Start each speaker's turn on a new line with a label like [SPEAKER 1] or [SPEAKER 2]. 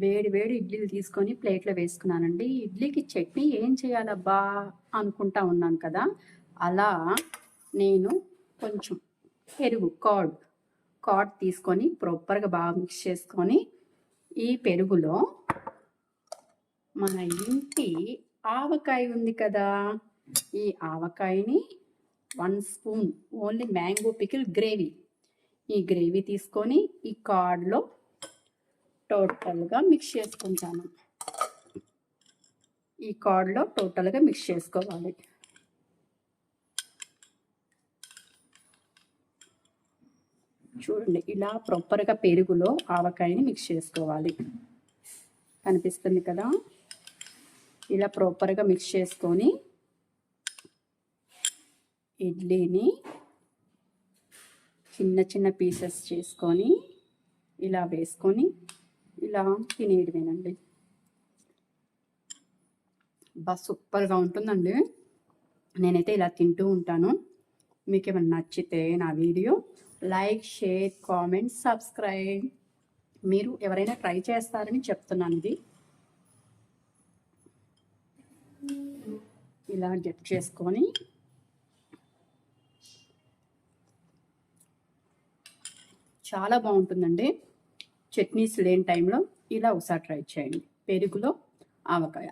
[SPEAKER 1] వేడి వేడి ఇడ్లీలు తీసుకొని ప్లేట్లో వేసుకున్నానండి. ఇడ్లీకి చట్నీ ఏం చేయాలబ్బా అనుకుంటా ఉన్నాను కదా, అలా నేను కొంచెం పెరుగు కార్డ్ తీసుకొని ప్రాపర్గా బాగా మిక్స్ చేసుకొని ఈ పెరుగులో మన ఇంటి ఆవకాయ ఉంది కదా, ఈ ఆవకాయని 1 spoon only mango pickle gravy, ఈ గ్రేవీ తీసుకొని ఈ కార్డ్లో టోటల్గా మిక్స్ చేసుకుంటాను. ఈ కార్డ్లో టోటల్గా మిక్స్ చేసుకోవాలి. చూడండి, ఇలా ప్రాపర్గా పెరుగులో ఆవకాయని మిక్స్ చేసుకోవాలి. కనిపిస్తుంది కదా, ఇలా ప్రాపర్గా మిక్స్ చేసుకొని ఇడ్లీని చిన్న చిన్న పీసెస్ చేసుకొని ఇలా వేసుకొని ఇలా తినేయడమేనండి. సూపర్గా ఉంటుందండి. నేనైతే ఇలా తింటూ ఉంటాను. మీకు ఏమైనా నచ్చితే నా video like, share, comment, subscribe. మీరు ఎవరైనా ట్రై చేస్తారని చెప్తున్నాను. ఇది ఇలా జట్ చేసుకొని చాలా బాగుంటుందండి. చట్నీస్ లేని టైంలో ఇలా ఒకసారి ట్రై చేయండి. పెరుగులో ఆవకాయ.